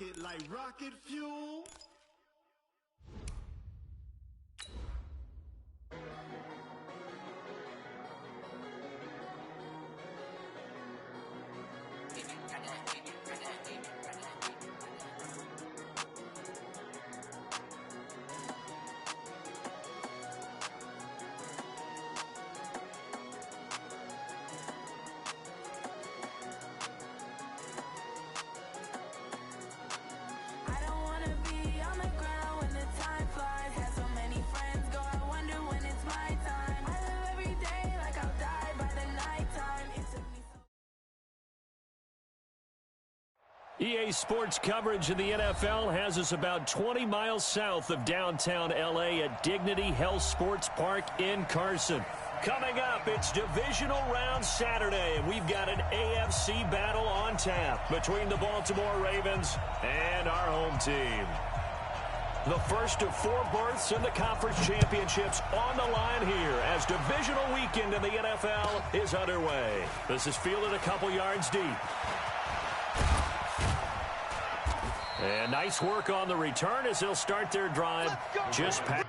it like rocket fuel. EA Sports coverage of the NFL has us about 20 miles south of downtown L.A. at Dignity Health Sports Park in Carson. Coming up, it's Divisional Round Saturday, and we've got an AFC battle on tap between the Baltimore Ravens and our home team. The first of 4 berths in the conference championships on the line here as divisional weekend in the NFL is underway. This is fielded a couple yards deep. And nice work on the return as they'll start their drive just past.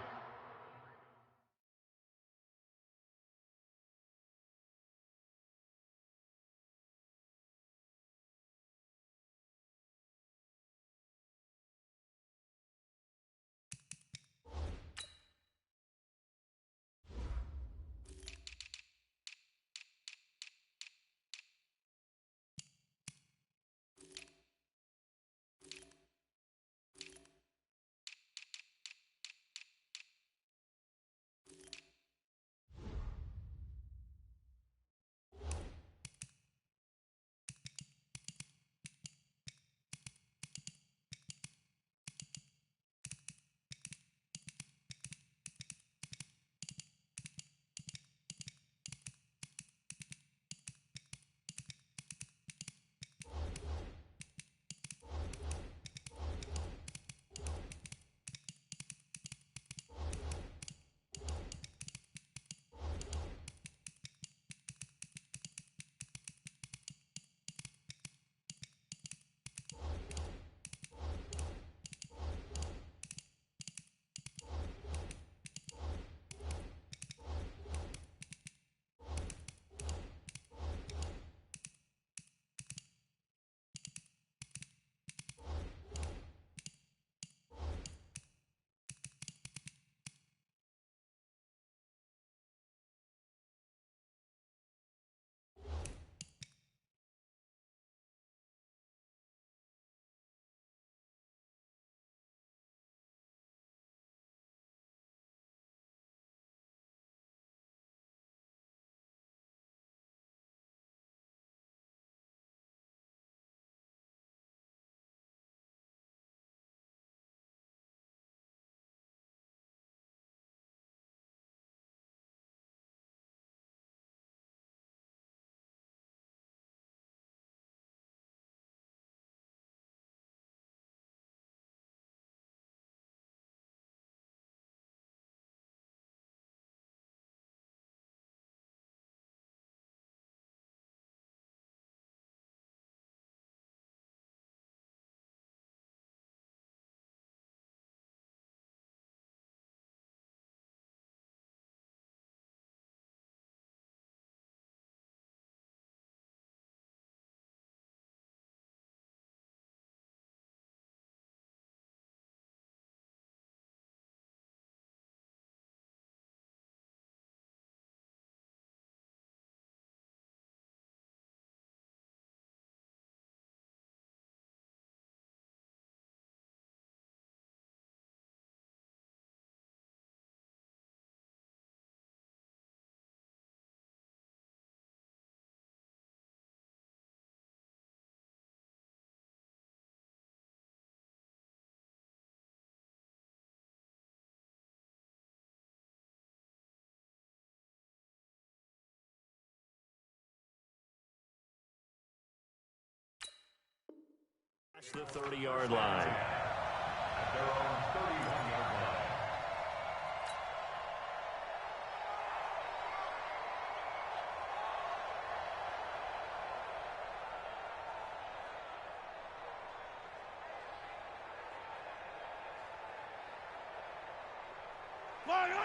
The 30-yard line. At their own 31-yard line.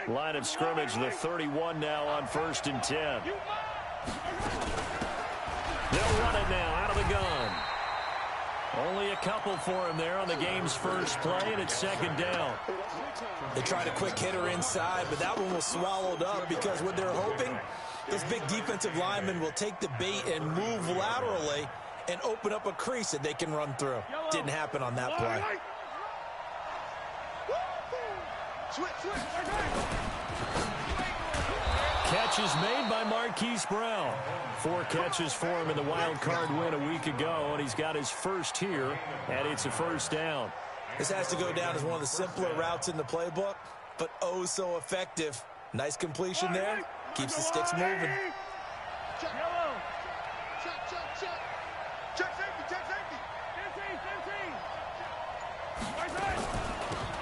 Line of scrimmage, the 31 now on 1st and 10. They'll run it now out of the gun. Only a couple for him there on the game's first play, and it's 2nd down. They tried a quick hitter inside, but that one was swallowed up because what they're hoping, this big defensive lineman will take the bait and move laterally and open up a crease that they can run through. Didn't happen on that play. Catches made by Marquise Brown. 4 catches for him in the wild card win a week ago, and he's got his first here, and it's a 1st down. This has to go down as one of the simpler routes in the playbook, but oh so effective. Nice completion there. Keeps the sticks moving.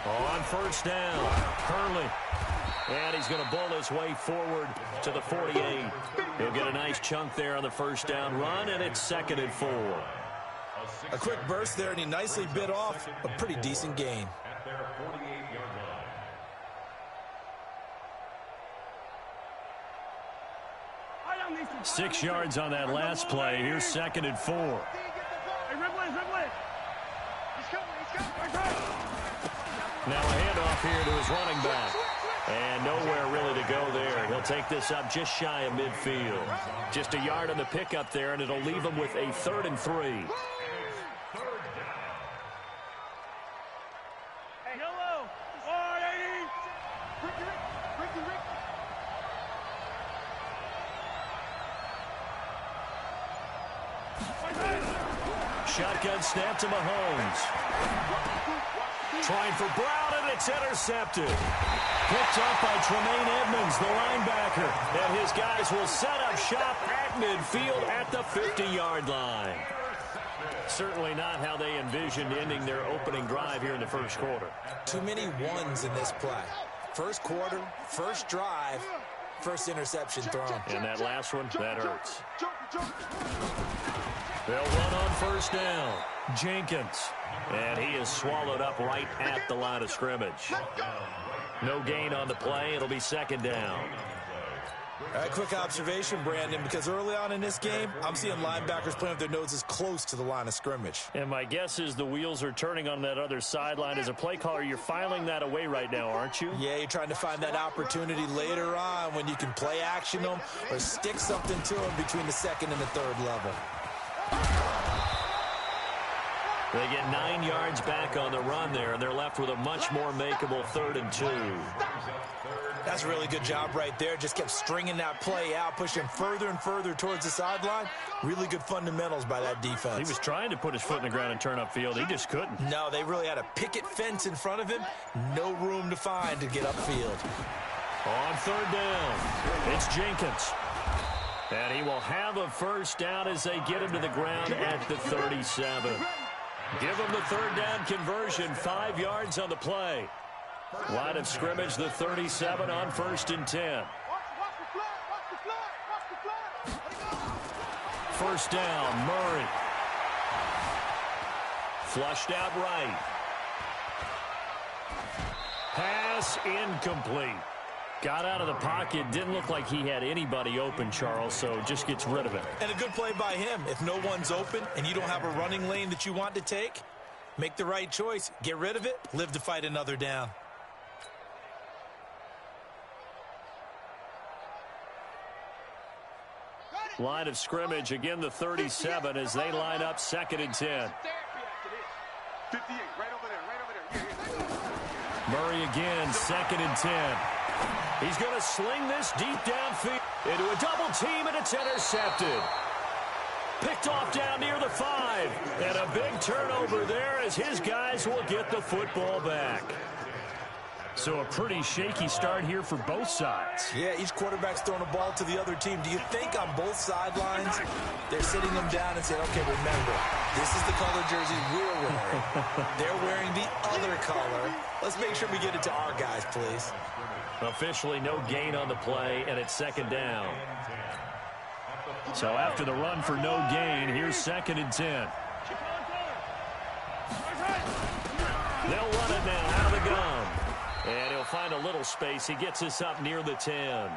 On 1st down, Hurley. And he's going to bowl his way forward to the 48. He'll get a nice chunk there on the 1st down run, and it's 2nd and 4. A quick burst there, and he nicely bit off a pretty decent gain. At their 48-yard line. 6 yards on that last play. Here's 2nd and 4. Now a handoff here to his running back. And nowhere really to go there. He'll take this up just shy of midfield. Just a yard on the pickup there, and it'll leave him with a 3rd and 3. Shotgun snap to Mahomes. Trying for Brown, and it's intercepted. Picked up by Tremaine Edmonds, the linebacker. And his guys will set up shop at midfield at the 50-yard line. Certainly not how they envisioned ending their opening drive here in the 1st quarter. Too many ones in this play. 1st quarter, 1st drive, 1st interception thrown. And that last one, that hurts. They'll run on 1st down. Jenkins. And he is swallowed up right at the line of scrimmage. No gain on the play. It'll be 2nd down. All right, quick observation, Brandon, because early on in this game, I'm seeing linebackers playing with their noses close to the line of scrimmage. And my guess is the wheels are turning on that other sideline. As a play caller, you're filing that away right now, aren't you? Yeah, you're trying to find that opportunity later on when you can play action them or stick something to them between the 2nd and the 3rd level. They get 9 yards back on the run there, and they're left with a much more makeable 3rd and 2. That's a really good job right there. Just kept stringing that play out, pushing further and further towards the sideline. Really good fundamentals by that defense. He was trying to put his foot in the ground and turn upfield. He just couldn't. No, they really had a picket fence in front of him. No room to find to get upfield. On 3rd down, it's Jenkins. And he will have a 1st down as they get him to the ground at the 37. Give him the 3rd down conversion, 5 yards on the play. Line of scrimmage, the 37 on 1st and 10. 1st down, Murray. Flushed out right. Pass incomplete. Got out of the pocket. Didn't look like he had anybody open, Charles, so just gets rid of it. And a good play by him. If no one's open and you don't have a running lane that you want to take, make the right choice. Get rid of it. Live to fight another down. Line of scrimmage, again the 37 as they line up 2nd and 10. Murray again, 2nd and 10. He's going to sling this deep downfield into a double team, and it's intercepted. Picked off down near the 5. And a big turnover there as his guys will get the football back. So a pretty shaky start here for both sides. Yeah, each quarterback's throwing a ball to the other team. Do you think on both sidelines they're sitting them down and saying, okay, remember, this is the color jersey we're wearing. They're wearing the other color. Let's make sure we get it to our guys, please. Officially no gain on the play, and it's 2nd down. So after the run for no gain, here's 2nd and 10. They'll run it now out of the gun. And he'll find a little space. He gets us up near the 10.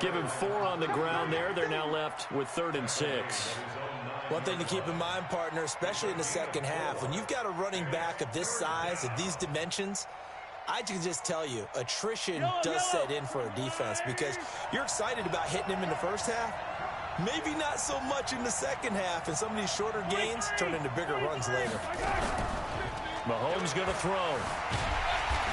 Give him 4 on the ground there. They're now left with 3rd and 6. One thing to keep in mind, partner, especially in the second half, when you've got a running back of this size, of these dimensions, I can just tell you, attrition does set in for a defense because you're excited about hitting him in the first half. Maybe not so much in the second half, and some of these shorter gains turn into bigger runs later. Mahomes going to throw.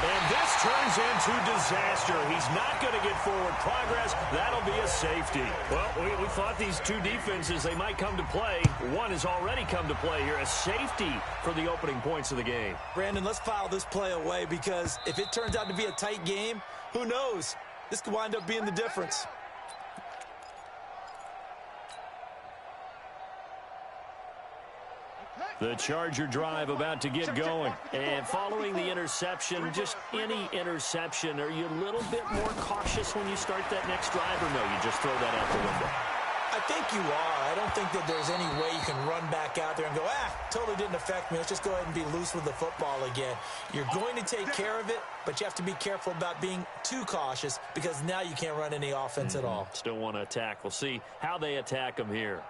And this turns into disaster. He's not going to get forward progress. That'll be a safety. Well, we thought these two defenses, they might come to play. One has already come to play here. A safety for the opening points of the game. Brandon, let's file this play away because if it turns out to be a tight game, who knows? This could wind up being the difference. The Charger drive about to get going. And following the interception, just any interception, are you a little bit more cautious when you start that next drive, or no, you just throw that out the window? I think you are. I don't think that there's any way you can run back out there and go, totally didn't affect me. Let's just go ahead and be loose with the football again. You're going to take care of it, but you have to be careful about being too cautious because now you can't run any offense at all. Still want to attack. We'll see how they attack them here.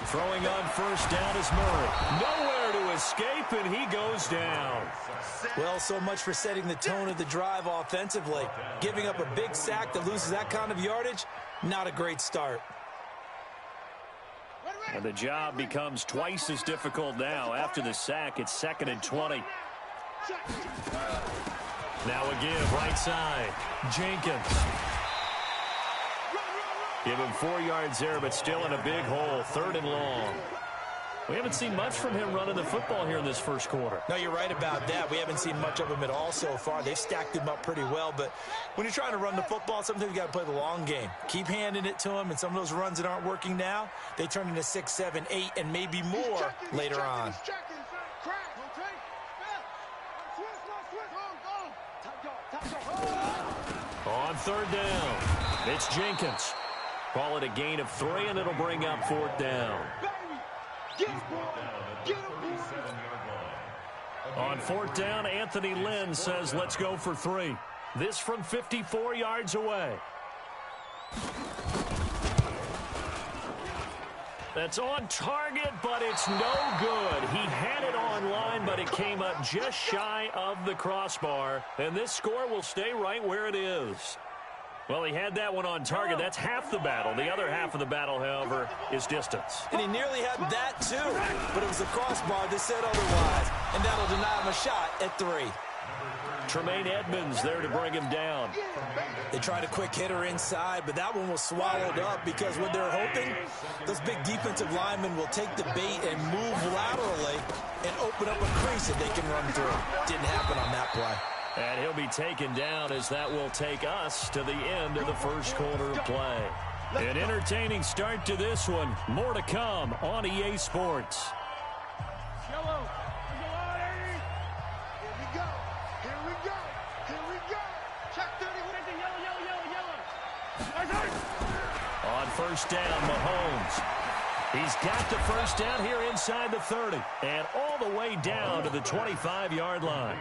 Throwing on first down is Murray. Nowhere to escape, and he goes down. Well, so much for setting the tone of the drive offensively. Giving up a big sack that loses that kind of yardage, not a great start. And the job becomes twice as difficult now. After the sack, it's 2nd and 20. Now a give, right side. Jenkins. Give him 4 yards there, but still in a big hole. 3rd and long. We haven't seen much from him running the football here in this first quarter. No, you're right about that. We haven't seen much of him at all so far. They've stacked him up pretty well, but when you're trying to run the football, sometimes you got to play the long game. Keep handing it to him, and some of those runs that aren't working now, they turn into 6, 7, 8, and maybe more later on. On 3rd down, it's Jenkins. Call it a gain of 3, and it'll bring up 4th down. On 4th down, Anthony Lynn says, let's go for 3. This from 54 yards away. That's on target, but it's no good. He had it on line, but it came up just shy of the crossbar. And this score will stay right where it is. Well, he had that one on target. That's half the battle. The other half of the battle, however, is distance. And he nearly had that, too. But it was the crossbar that said otherwise. And that'll deny him a shot at 3. Tremaine Edmonds there to bring him down. They tried a quick hitter inside, but that one was swallowed up because what they're hoping, those big defensive linemen will take the bait and move laterally and open up a crease that they can run through. Didn't happen on that play. And he'll be taken down as that will take us to the end of the first quarter of play. An entertaining start to this one. More to come on EA Sports. Yellow. Here we go. Here we go. Here we go. Check 30. Yellow. On first down, Mahomes. He's got the first down here inside the 30. And all the way down to the 25-yard line.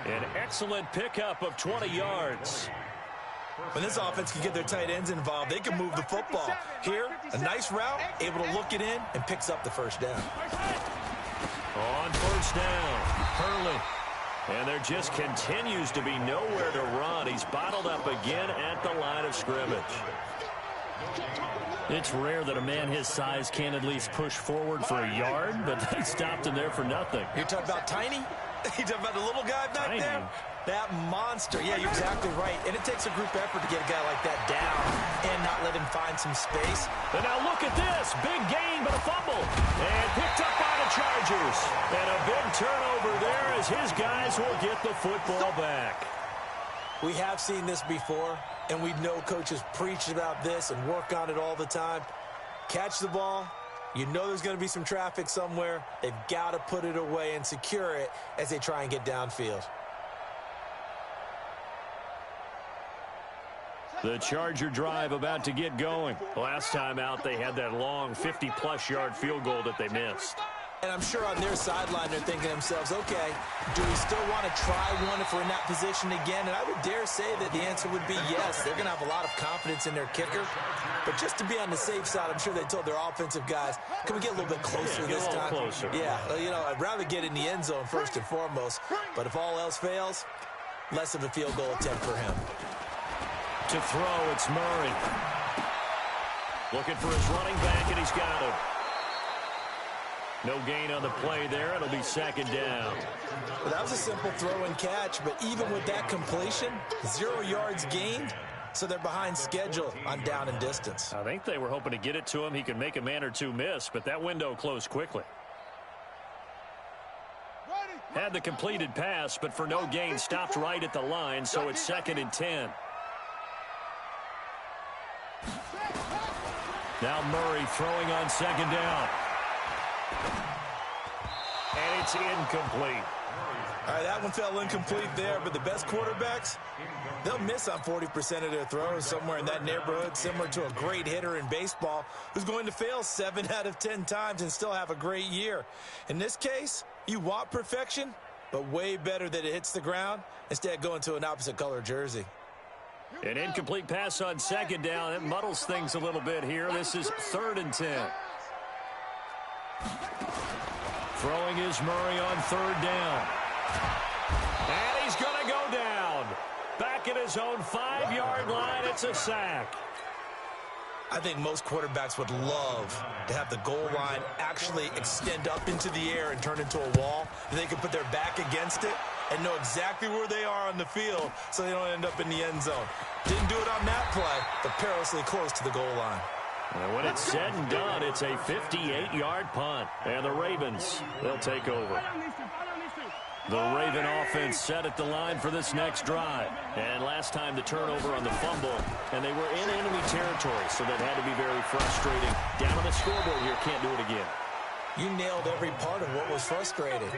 An excellent pickup of 20 yards. When this offense can get their tight ends involved, they can move the football. Here, a nice route, able to look it in, and picks up the first down. On first down, Hurley. And there just continues to be nowhere to run. He's bottled up again at the line of scrimmage. It's rare that a man his size can at least push forward for a yard, but they stopped him there for nothing. You're talking about tiny? You talking about the little guy back there? That monster. Yeah, you're exactly right. And it takes a group effort to get a guy like that down and not let him find some space. And now look at this. Big gain, but a fumble. And picked up by the Chargers. And a big turnover there as his guys will get the football back. We have seen this before, and we know coaches preach about this and work on it all the time. Catch the ball, You know there's going to be some traffic somewhere. They've got to put it away and secure it as they try and get downfield. The Charger drive about to get going. Last time out, they had that long 50-plus yard field goal that they missed. And I'm sure on their sideline they're thinking to themselves, okay, do we still want to try one if we're in that position again? And I would dare say that the answer would be yes. They're going to have a lot of confidence in their kicker. But just to be on the safe side, I'm sure they told their offensive guys, can we get a little bit closer this time? Closer. Yeah, well, you know, I'd rather get in the end zone first and foremost. But if all else fails, less of a field goal attempt for him. To throw, it's Murray. Looking for his running back, and he's got him. No gain on the play there. It'll be second down. Well, that was a simple throw and catch, but even with that completion, 0 yards gained, so they're behind schedule on down and distance. I think they were hoping to get it to him. He could make a man or two miss, but that window closed quickly. Had the completed pass, but for no gain, stopped right at the line, so it's 2nd and 10. Now Murray throwing on 2nd down. And it's incomplete. All right, that one fell incomplete there, but the best quarterbacks, they'll miss on 40% of their throws, somewhere in that neighborhood, similar to a great hitter in baseball who's going to fail 7 out of 10 times and still have a great year. In this case, you want perfection, but way better that it hits the ground instead of going to an opposite color jersey. An incomplete pass on 2nd down. It muddles things a little bit here. This is 3rd and 10. Throwing is Murray on 3rd down. And he's going to go down. Back at his own 5-yard line. It's a sack. I think most quarterbacks would love to have the goal line actually extend up into the air and turn into a wall. And they can put their back against it and know exactly where they are on the field so they don't end up in the end zone. Didn't do it on that play, but perilously close to the goal line. And when it's said and done, it's a 58-yard punt. And the Ravens, they'll take over. The Raven offense set at the line for this next drive. And last time the turnover on the fumble, and they were in enemy territory, so that had to be very frustrating. Down on the scoreboard here, can't do it again. You nailed every part of what was frustrating.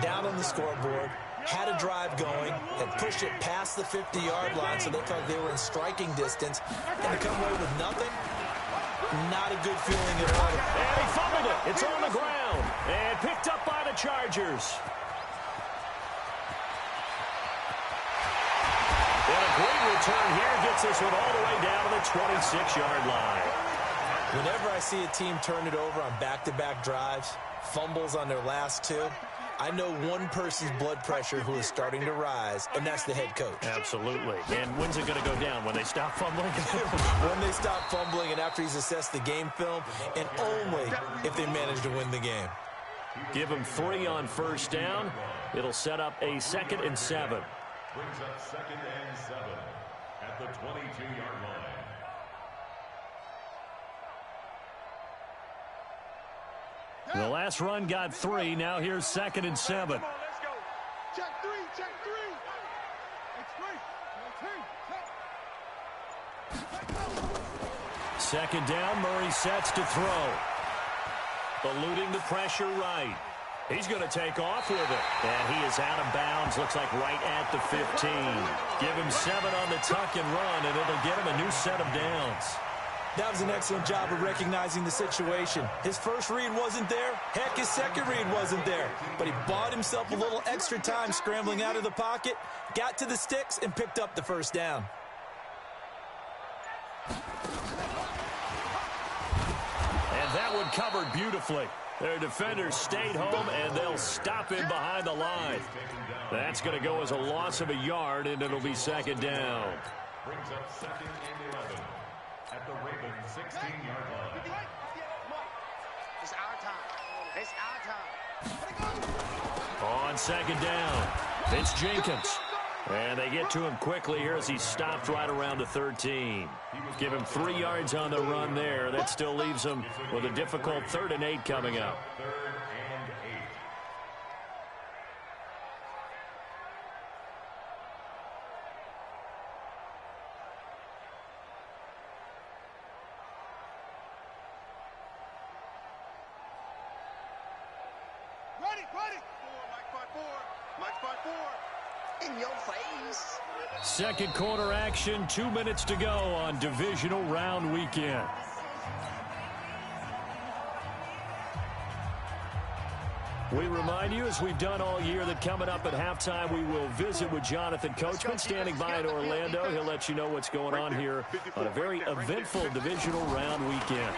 Down on the scoreboard, had a drive going, had pushed it past the 50-yard line, so they thought they were in striking distance, and to come away with nothing, not a good feeling at all. And he fumbled it. It's on the ground. And picked up by the Chargers. And a great return here gets this one all the way down to the 26-yard line. Whenever I see a team turn it over on back-to-back drives, fumbles on their last 2, I know one person's blood pressure who is starting to rise, and that's the head coach. Absolutely. And when's it going to go down? When they stop fumbling? When they stop fumbling and after he's assessed the game film, and only if they manage to win the game. Give him 3 on 1st down. It'll set up a 2nd and 7. Brings up 2nd and 7 at the 22-yard line. The last run got 3. Now here's 2nd and 7. Come on, let's go. Check 3, check 3. It's 3. Second down, Murray sets to throw. Eluding the pressure right. He's going to take off with it. And he is out of bounds, looks like right at the 15. Give him 7 on the tuck and run, and it'll get him a new set of downs. That was an excellent job of recognizing the situation. His first read wasn't there. Heck, his second read wasn't there. But he bought himself a little extra time scrambling out of the pocket, got to the sticks, and picked up the 1st down. And that one covered beautifully. Their defenders stayed home, and they'll stop him behind the line. That's going to go as a loss of a yard, and it'll be 2nd down. Brings up 2nd and 11 at the Ravens 16-yard line. It's our time. It's our time. On 2nd down, it's Jenkins. And they get to him quickly here as he stopped right around the 13. Give him 3 yards on the run there. That still leaves him with a difficult 3rd and 8 coming up. 3rd and 8. In your face. Second quarter action, 2 minutes to go on divisional round weekend. We remind you, as we've done all year, that coming up at halftime, we will visit with Jonathan Coachman, standing by in Orlando. He'll let you know what's going on here on a very eventful divisional round weekend.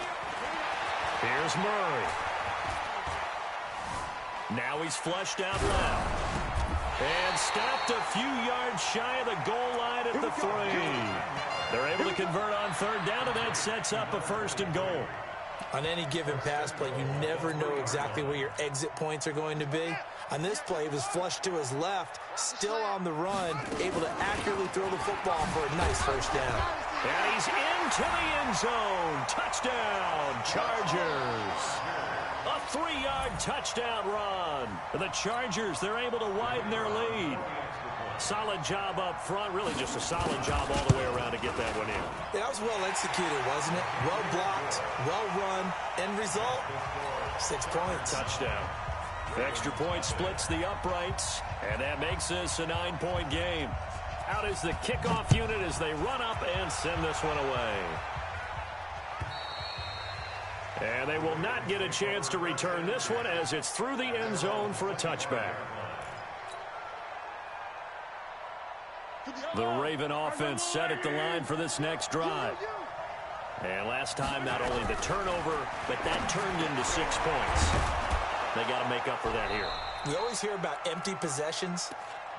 Here's Murray. Now he's flushed out loud. And stopped a few yards shy of the goal line at the 3. They're able to convert on third down, and that sets up a 1st and goal. On any given pass play, you never know exactly where your exit points are going to be. On this play, he was flushed to his left, still on the run, able to accurately throw the football for a nice 1st down. And he's into the end zone. Touchdown, Chargers. A 3-yard touchdown run. The Chargers, they're able to widen their lead. Solid job up front. Really just a solid job all the way around to get that one in. That was well executed, wasn't it? Well blocked, well run. End result, 6 points. Touchdown. Extra point splits the uprights, and that makes this a 9-point game. Out is the kickoff unit as they run up and send this one away. And they will not get a chance to return this one as it's through the end zone for a touchback. The Raven offense set at the line for this next drive. And last time, not only the turnover, but that turned into 6 points. They got to make up for that here. We always hear about empty possessions,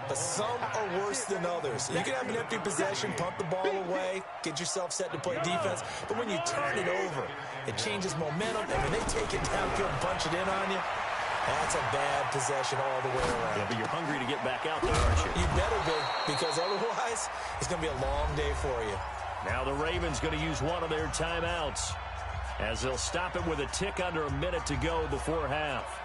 but some are worse than others. You can have an empty possession, punt the ball away, get yourself set to play defense, but when you turn it over, it changes momentum, and when they take it downfield and punch it in on you, that's a bad possession all the way around. Yeah, but you're hungry to get back out there, aren't you? You better be, because otherwise, it's going to be a long day for you. Now the Ravens going to use one of their timeouts as they'll stop it with a tick under a minute to go before half.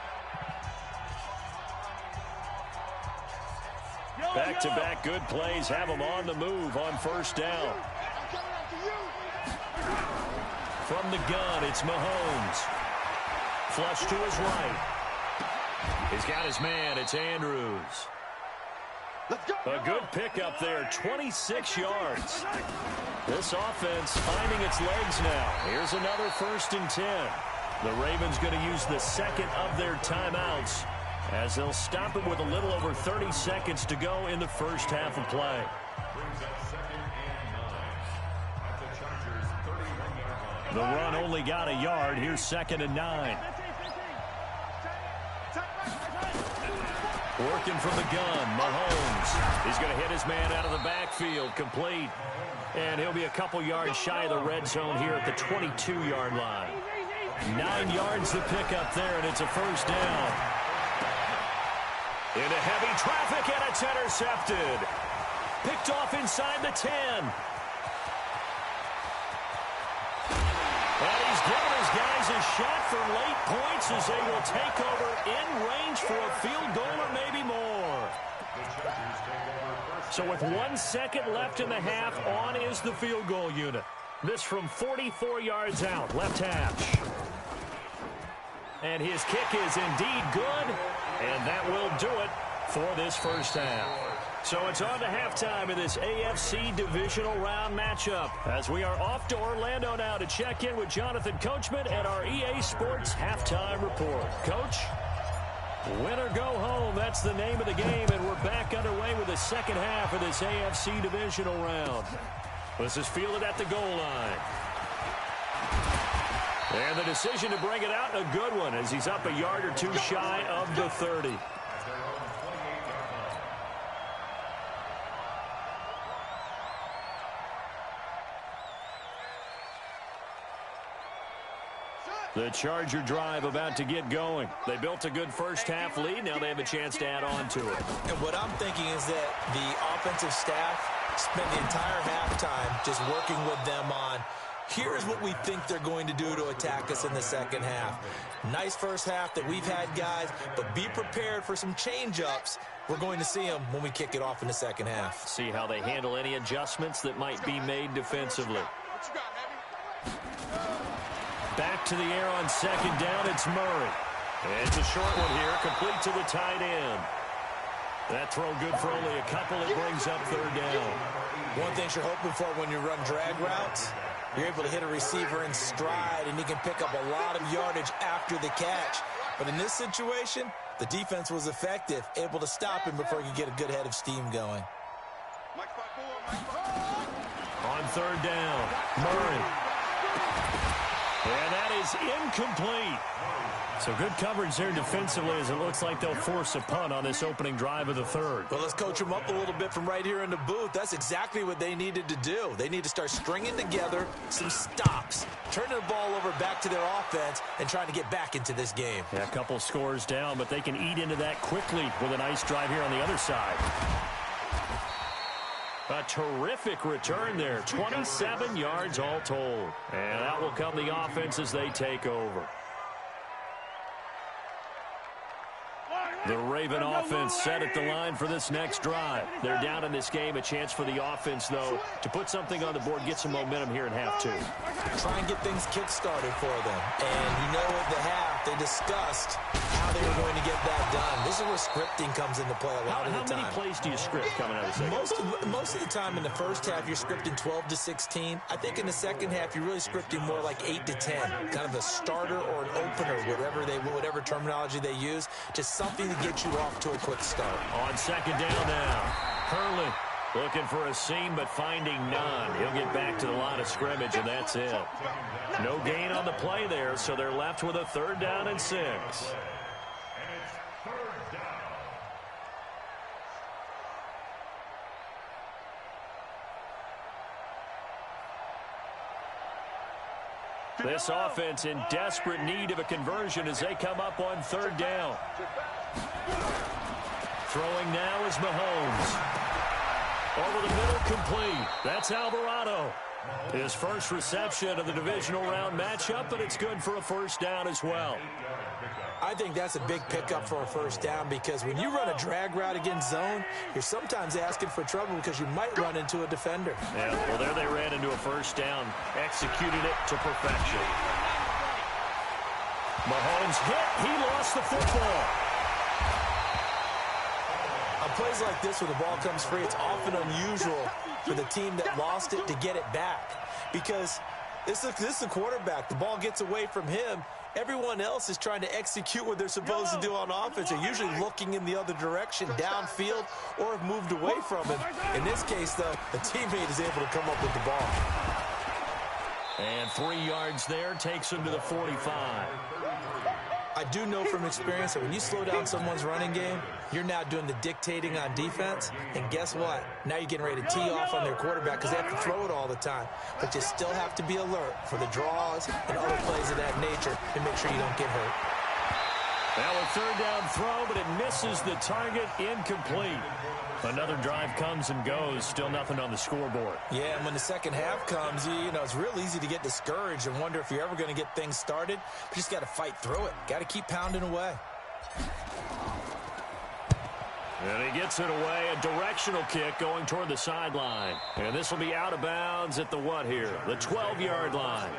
Back-to-back good plays have them on the move on 1st down. From the gun, it's Mahomes. Flush to his right. He's got his man. It's Andrews. A good pickup there, 26 yards. This offense finding its legs now. Here's another 1st and 10. The Ravens going to use the second of their timeouts as they'll stop it with a little over 30 seconds to go in the first half of play. The run only got a yard. Here's 2nd and 9. Working from the gun, Mahomes. He's going to hit his man out of the backfield, complete. And he'll be a couple yards shy of the red zone here at the 22-yard line. 9 yards to pick up there, and it's a 1st down. Into heavy traffic, and it's intercepted. Picked off inside the 10. And he's giving his guys a shot for late points as they will take over in range for a field goal or maybe more. So with 1 second left in the half, on is the field goal unit. This from 44 yards out, left hash. And his kick is indeed good, and that will do it for this first half. So it's on to halftime in this AFC divisional round matchup as we are off to Orlando now to check in with Jonathan Coachman and our EA Sports halftime report. Coach, win or go home, that's the name of the game, and we're back underway with the second half of this AFC divisional round. This is fielded at the goal line. And the decision to bring it out, a good one, as he's up a yard or two shy of the 30. The Charger drive about to get going. They built a good first half lead. Now they have a chance to add on to it. And what I'm thinking is that the offensive staff spent the entire halftime just working with them on, here's what we think they're going to do to attack us in the second half. Nice first half that we've had, guys, but be prepared for some change-ups. We're going to see them when we kick it off in the second half. See how they handle any adjustments that might be made defensively. What you got, Heavy? Back to the air on second down, it's Murray. And it's a short one here, complete to the tight end. That throw good for only a couple. It brings up third down. One thing you're hoping for when you run drag routes, you're able to hit a receiver in stride, and he can pick up a lot of yardage after the catch. But in this situation, the defense was effective, able to stop him before he could get a good head of steam going. On third down, Murray. And that is incomplete. So good coverage there defensively, as it looks like they'll force a punt on this opening drive of the third. Well, let's coach them up a little bit from right here in the booth. That's exactly what they needed to do. They need to start stringing together some stops, turning the ball over back to their offense, and trying to get back into this game. Yeah, a couple scores down, but they can eat into that quickly with a nice drive here on the other side. A terrific return there, 27 yards all told. And that will come the offense as they take over. The Raven offense set at the line for this next drive. They're down in this game. A chance for the offense, though, to put something on the board, get some momentum here in half two. Try and get things kick-started for them. And you know at the half, they discussed how they were going to get that done. This is where scripting comes into play a lot of the time. How many plays do you script coming out of the second? Most of the time in the first half, you're scripting 12 to 16. I think in the second half, you're really scripting more like 8 to 10. Kind of a starter or an opener, whatever terminology they use. Just something to get you off to a quick start. On second down now, Hurley looking for a seam but finding none. He'll get back to the line of scrimmage, and that's it. No gain on the play there, so they're left with a third down and 6. This offense in desperate need of a conversion as they come up on third down. Throwing now is Mahomes. Over the middle, complete. That's Alvarado. His first reception of the divisional round matchup, but it's good for a first down as well. I think that's a big pickup for a first down, because when you run a drag route against zone, you're sometimes asking for trouble because you might run into a defender. Yeah, well, there they ran into a first down, executed it to perfection. Mahomes hit. He lost the football. On plays like this, when the ball comes free, it's often unusual for the team that lost it to get it back, because this is the quarterback. The ball gets away from him. Everyone else is trying to execute what they're supposed to do on offense. They're usually looking in the other direction, downfield, or have moved away from him. In this case, though, a teammate is able to come up with the ball. And 3 yards there takes him to the 45. I do know from experience that when you slow down someone's running game, you're now doing the dictating on defense. And guess what? Now you're getting ready to tee off on their quarterback because they have to throw it all the time. But you still have to be alert for the draws and other plays of that nature to make sure you don't get hurt. Now a third down throw, but it misses the target, incomplete. Another drive comes and goes, still nothing on the scoreboard. Yeah, and when the second half comes, you know, it's real easy to get discouraged and wonder if you're ever going to get things started. You just got to fight through it. Got to keep pounding away. And he gets it away, a directional kick going toward the sideline. And this will be out of bounds at the what here? The 12-yard line.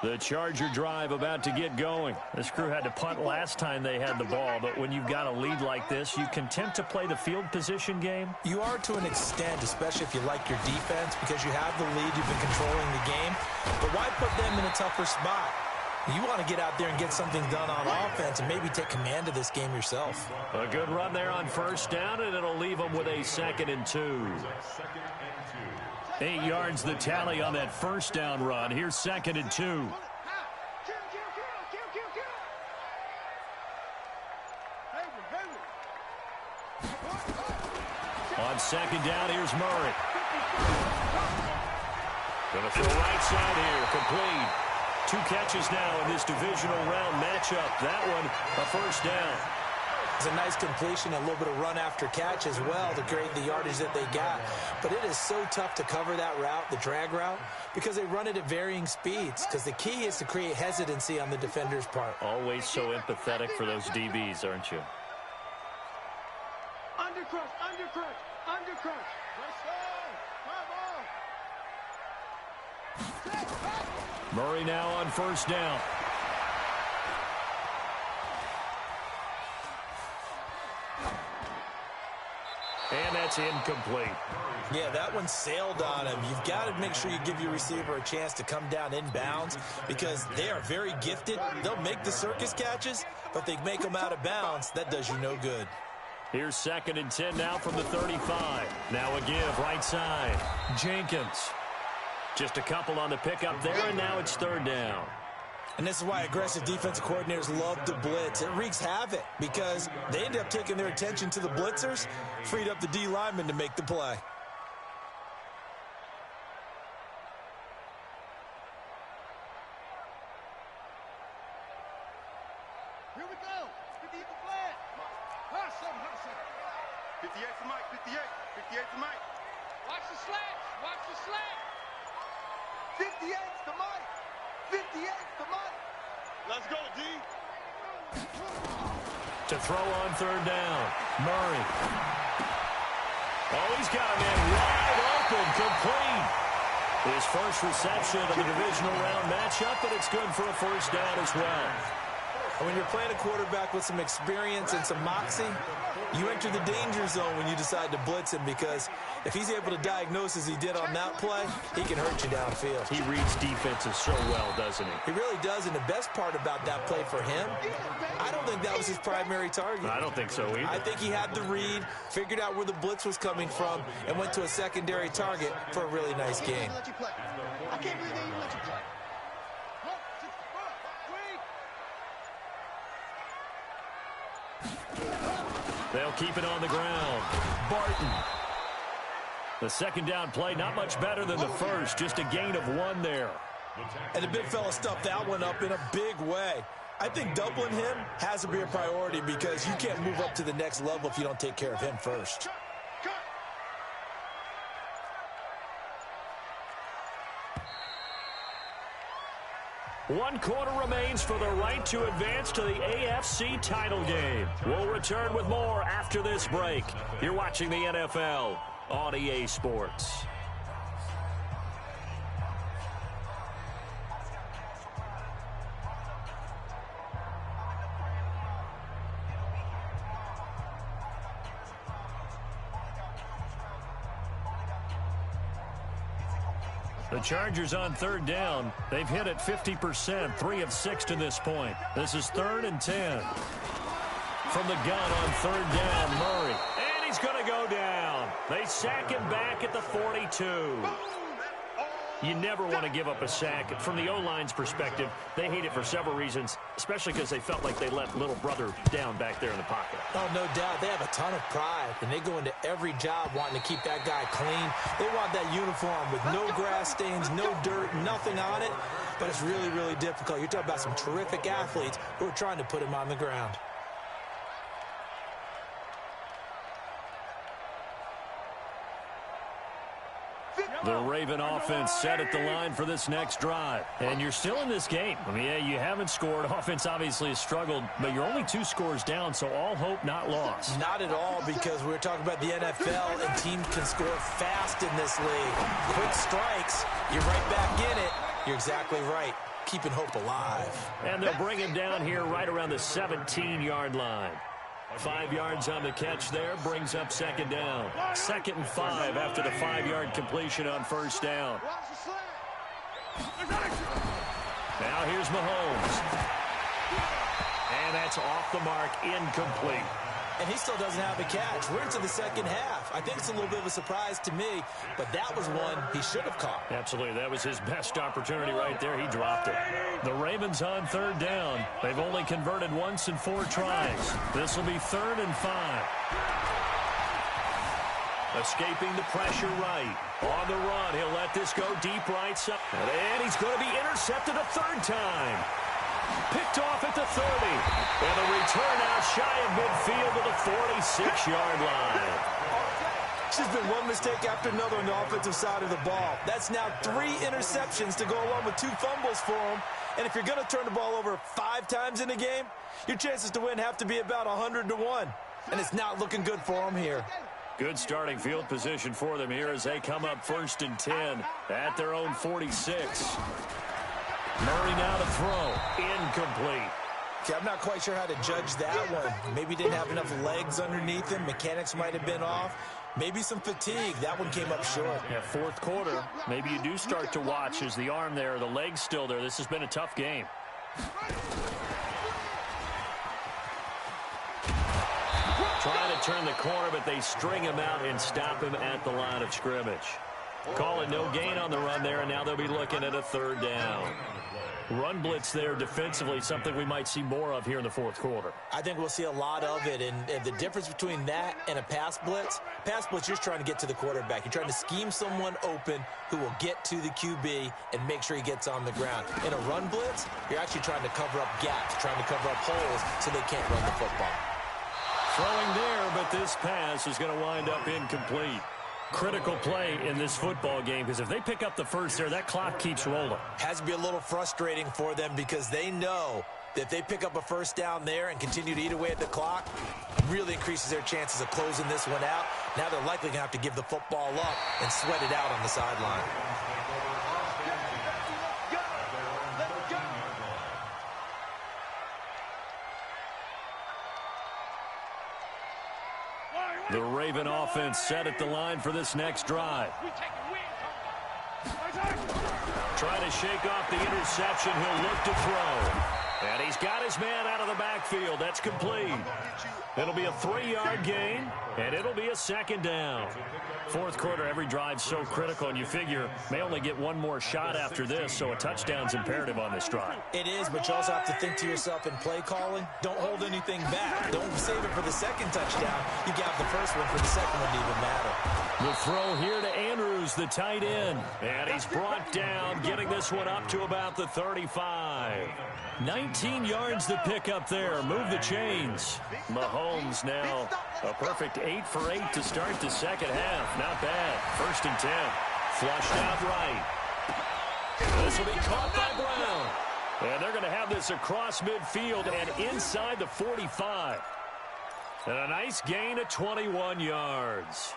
The Charger drive about to get going. This crew had to punt last time they had the ball, but when you've got a lead like this, you content to play the field position game? You are to an extent, especially if you like your defense, because you have the lead, you've been controlling the game. But why put them in a tougher spot? You want to get out there and get something done on offense and maybe take command of this game yourself. A good run there on first down, and it'll leave them with a 2nd and 2. 8 yards the tally on that first down run. Here's 2nd and 2. On second down, here's Murray. Going to throw right side here, complete. 2 catches now in this divisional round matchup. That one, a first down. It's a nice completion, a little bit of run after catch as well to create the yardage that they got. But it is so tough to cover that route, the drag route, because they run it at varying speeds. Because the key is to create hesitancy on the defender's part. Always so empathetic for those DBs, aren't you? Undercrush, undercrush, undercrush. Let's go. Come on. Murray now on first down. And that's incomplete. Yeah, that one sailed on him. You've got to make sure you give your receiver a chance to come down inbounds because they are very gifted. They'll make the circus catches, but they make them out of bounds. That does you no good. Here's 2nd and 10 now from the 35. Now a give right side. Jenkins. Just a couple on the pickup there, and now it's 3rd down. And this is why aggressive defensive coordinators love to blitz. It wreaks havoc because they end up taking their attention to the blitzers, freed up the D lineman to make the play. Here we go. 58 to flat. Hustle, hustle. 58 to Mike, 58. 58 to Mike. Watch the slats. Watch the slat. 58 to Mike. 58 to Mike. Let's go, D. To throw on 3rd down. Murray. Oh, he's got a man wide open, complete. His first reception of the divisional round matchup, but it's good for a 1st down as well. When you're playing a quarterback with some experience and some moxie, you enter the danger zone when you decide to blitz him because if he's able to diagnose as he did on that play, he can hurt you downfield. He reads defenses so well, doesn't he? He really does, and the best part about that play for him, I don't think that was his primary target. I don't think so either. I think he had the read, figured out where the blitz was coming from, and went to a secondary target for a really nice game. I can't believe they even let you play. They'll keep it on the ground. Barton. The 2nd down play, not much better than the first, just a gain of 1 there. And the big fella stuffed that one up in a big way. I think doubling him has to be a priority because you can't move up to the next level if you don't take care of him first. One quarter remains for the right to advance to the AFC title game. We'll return with more after this break. You're watching the NFL on EA Sports. The Chargers on 3rd down. They've hit it 50%, 3 of 6 to this point. This is 3rd and 10. From the gun on 3rd down, Murray. And he's going to go down. They sack him back at the 42. You never want to give up a sack. From the O-line's perspective, they hate it for several reasons, especially because they felt like they let little brother down back there in the pocket. Oh, no doubt. They have a ton of pride, and they go into every job wanting to keep that guy clean. They want that uniform with no grass stains, no dirt, nothing on it, but it's really, really difficult. You're talking about some terrific athletes who are trying to put him on the ground. The Raven offense set at the line for this next drive. And you're still in this game. I mean, yeah, you haven't scored. Offense obviously has struggled, but you're only 2 scores down, so all hope not lost. Not at all, because we're talking about the NFL, and teams can score fast in this league. Quick strikes, you're right back in it. You're exactly right. Keeping hope alive. And they'll bring him down here right around the 17-yard line. 5 yards on the catch there, brings up 2nd down. 2nd and 5 after the 5-yard completion on 1st down. Now here's Mahomes. And that's off the mark, incomplete. And he still doesn't have a catch. We're into the 2nd half. I think it's a little bit of a surprise to me, but that was one he should have caught. Absolutely. That was his best opportunity right there. He dropped it. The Ravens on 3rd down. They've only converted once in 4 tries. This will be 3rd and 5. Escaping the pressure right. On the run, he'll let this go deep right side. And he's going to be intercepted a 3rd time. Picked off at the 30. And a return out shy of midfield to the 46-yard line. There's been one mistake after another on the offensive side of the ball. That's now 3 interceptions to go along with 2 fumbles for him. And if you're going to turn the ball over 5 times in a game, your chances to win have to be about 100 to 1. and it's not looking good for them here. Good starting field position for them here as they come up 1st and 10 at their own 46. Murray now to throw. Incomplete. Okay, I'm not quite sure how to judge that one. Maybe didn't have enough legs underneath him. Mechanics might have been off. Maybe some fatigue. That one came up short. Yeah, 4th quarter. Maybe you do start to watch as the arm there, the leg's still there. This has been a tough game. Trying to turn the corner, but they string him out and stop him at the line of scrimmage. Call it no gain on the run there, and now they'll be looking at a 3rd down. Run blitz there defensively, something we might see more of here in the 4th quarter. I think we'll see a lot of it, and the difference between that and a pass blitz, you're trying to get to the quarterback. You're trying to scheme someone open who will get to the QB and make sure he gets on the ground. In a run blitz, you're actually trying to cover up gaps, trying to cover up holes so they can't run the football. Throwing there, but this pass is going to wind up incomplete. Critical play in this football game, because if they pick up the first there, that clock keeps rolling. Has to be a little frustrating for them because they know that if they pick up a 1st down there and continue to eat away at the clock, really increases their chances of closing this one out. Now they're likely going to have to give the football up and sweat it out on the sideline. The Raven offense set at the line for this next drive. Trying to shake off the interception. He'll look to throw. And he's got his man out of the backfield. That's complete. It'll be a 3-yard gain, and it'll be a 2nd down. 4th quarter, every drive's so critical, and you figure may only get one more shot after this, so a touchdown's imperative on this drive. It is, but you also have to think to yourself in play calling, don't hold anything back. Don't save it for the 2nd touchdown. You got the first one for the 2nd one to even matter. The throw here to Andrews, the tight end. And he's brought down, getting this one up to about the 35. 19 yards to pick up there. Move the chains. Mahomes now a perfect 8 for 8 to start the 2nd half. Not bad. 1st and 10. Flushed out right. This will be caught by Brown. And they're going to have this across midfield and inside the 45. And a nice gain of 21 yards.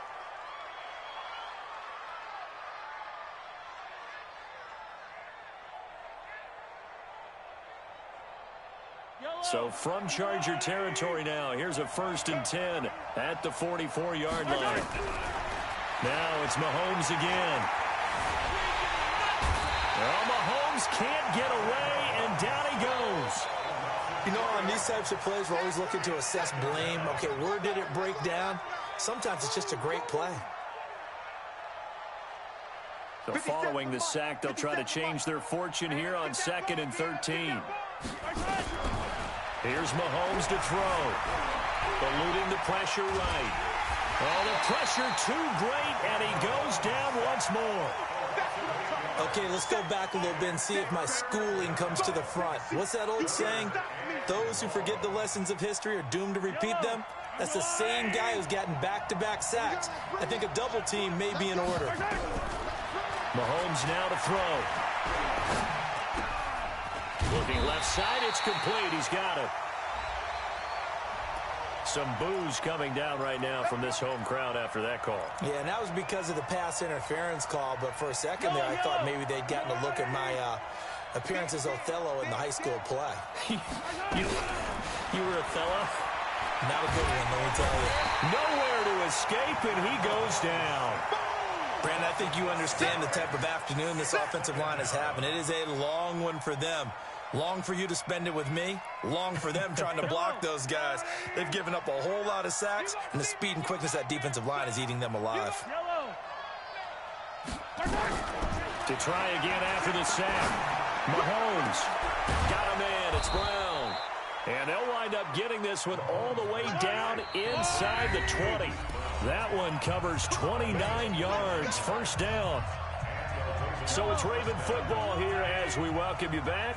So from Charger territory now, here's a 1st and 10 at the 44-yard line. Now it's Mahomes again. Well, Mahomes can't get away, and down he goes. You know, on these types of plays, we're always looking to assess blame. Okay, where did it break down? Sometimes it's just a great play. So following the sack, they'll try to change their fortune here on 2nd and 13. Here's Mahomes to throw. Eluding the pressure right. Oh, the pressure too great, and he goes down once more. Okay, let's go back a little bit and see if my schooling comes to the front. What's that old saying? Those who forget the lessons of history are doomed to repeat them. That's the same guy who's gotten back-to-back sacks. I think a double team may be in order. Mahomes now to throw. Looking left side, it's complete. He's got it. Some boos coming down right now from this home crowd after that call. Yeah, and that was because of the pass interference call, but for a second there, I thought maybe they'd gotten a look at my appearance as Othello in the high school play. You were Othello? Not a good one, let me tell you. Nowhere to escape, and he goes down. Brandon, I think you understand the type of afternoon this offensive line is having. It is a long one for them. Long for you to spend it with me. Long for them trying to block those guys. They've given up a whole lot of sacks, and the speed and quickness of that defensive line is eating them alive. To try again after the sack. Mahomes got a man. It's Brown. And they'll wind up getting this one all the way down inside the 20. That one covers 29 yards. 1st down. So it's Raven football here as we welcome you back.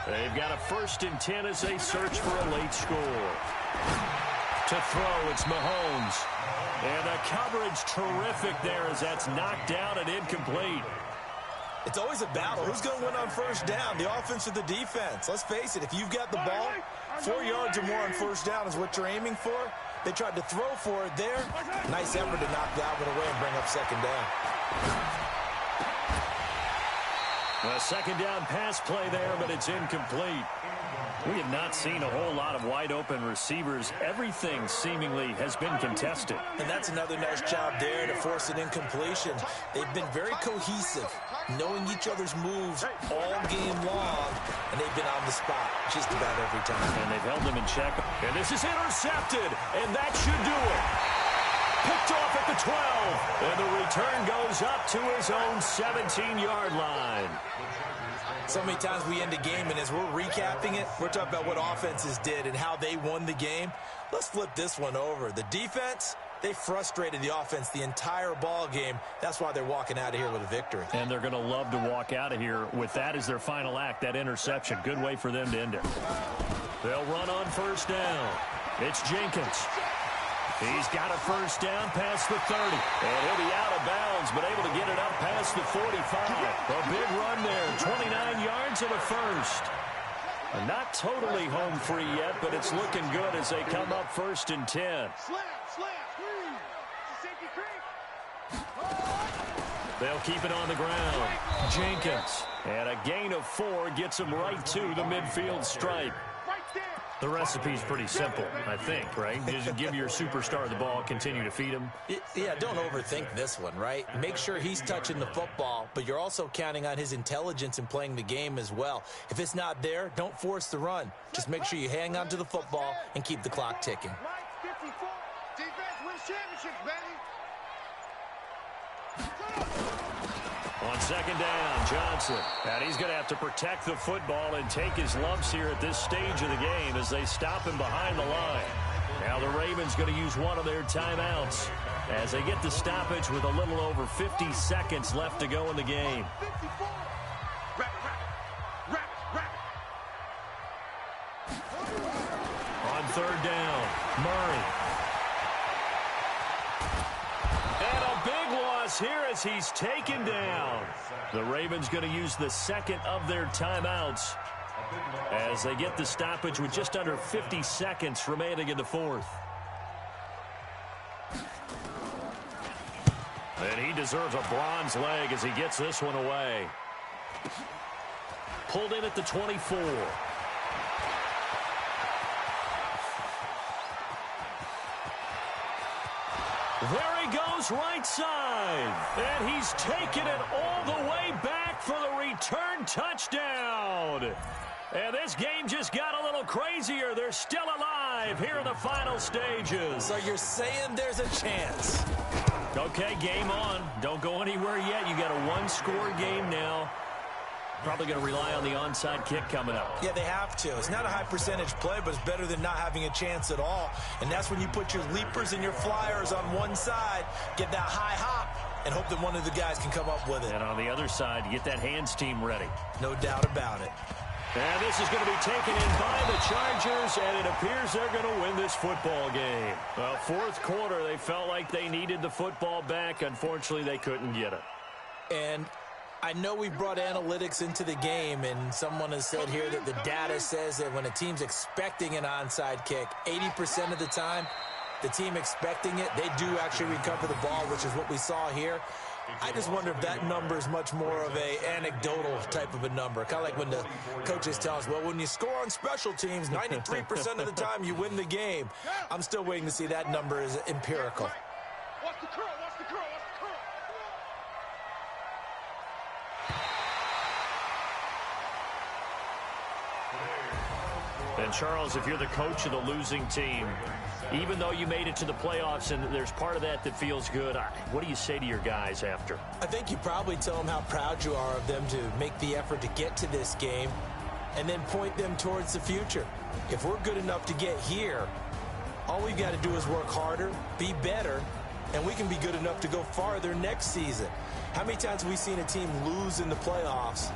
They've got a 1st and 10 as they search for a late score. To throw, it's Mahomes. And the coverage terrific there as that's knocked down and incomplete. It's always a battle. Who's going to win on 1st down, the offense or the defense? Let's face it, if you've got the ball, 4 yards or more on 1st down is what you're aiming for. They tried to throw for it there. Nice effort to knock that one away and bring up second down. A second down pass play there, but it's incomplete. We have not seen a whole lot of wide-open receivers. Everything seemingly has been contested. And that's another nice job there to force an incompletion. They've been very cohesive, knowing each other's moves all game long, and they've been on the spot just about every time. And they've held them in check. And this is intercepted, and that should do it. Picked off at the 12, and the return goes up to his own 17-yard line. So many times we end a game, and as we're recapping it, we're talking about what offenses did and how they won the game. Let's flip this one over. The defense, they frustrated the offense the entire ball game. That's why they're walking out of here with a victory. And they're going to love to walk out of here with that as their final act, that interception. Good way for them to end it. They'll run on first down. It's Jenkins. He's got a first down past the 30. And he'll be out of bounds, but able to get it up past the 45. A big run there, 29 yards and a first. Not totally home free yet, but it's looking good as they come up 1st and 10. They'll keep it on the ground. Jenkins. And a gain of 4 gets him right to the midfield stripe. The recipe's pretty simple, I think, right? Just give your superstar the ball, continue to feed him. Yeah, don't overthink this one, right? Make sure he's touching the football, but you're also counting on his intelligence in playing the game as well. If it's not there, don't force the run. Just make sure you hang on to the football and keep the clock ticking. Defense wins championships, baby. On second down, Johnson. And he's going to have to protect the football and take his lumps here at this stage of the game as they stop him behind the line. Now the Ravens going to use one of their timeouts as they get the stoppage with a little over 50 seconds left to go in the game. On third down, Murray. And a big loss here as he's taken down. The Ravens going to use the second of their timeouts as they get the stoppage with just under 50 seconds remaining in the fourth. And he deserves a bronze leg as he gets this one away. Pulled in at the 24. There he goes, right side. And he's taken it all the way back for the return touchdown. And this game just got a little crazier. They're still alive here in the final stages. So you're saying there's a chance? Okay, game on. Don't go anywhere yet. You got a one-score game now. Probably going to rely on the onside kick coming up. Yeah, they have to. It's not a high percentage play, but it's better than not having a chance at all. And that's when you put your leapers and your flyers on one side, get that high hop, and hope that one of the guys can come up with it. And on the other side, you get that hands team ready. No doubt about it. And this is going to be taken in by the Chargers, and it appears they're going to win this football game. Well, fourth quarter, they felt like they needed the football back. Unfortunately, they couldn't get it. And I know we brought analytics into the game, and someone has said here that the data says that when a team's expecting an onside kick, 80% of the time, the team expecting it, they do actually recover the ball, which is what we saw here. I just wonder if that number is much more of a anecdotal type of a number. Kind of like when the coaches tell us, well, when you score on special teams, 93% of the time you win the game. I'm still waiting to see that number is empirical. Watch the curl, watch the curl, watch the curl. And, Charles, if you're the coach of the losing team, even though you made it to the playoffs and there's part of that that feels good, what do you say to your guys after? I think you probably tell them how proud you are of them to make the effort to get to this game and then point them towards the future. If we're good enough to get here, all we've got to do is work harder, be better, and we can be good enough to go farther next season. How many times have we seen a team lose in the playoffs,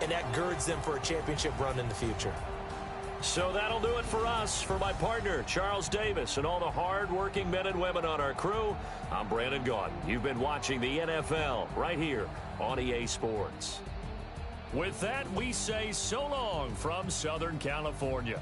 and that girds them for a championship run in the future? So that'll do it for us. For my partner, Charles Davis, and all the hard-working men and women on our crew, I'm Brandon Gaudin. You've been watching the NFL right here on EA Sports. With that, we say so long from Southern California.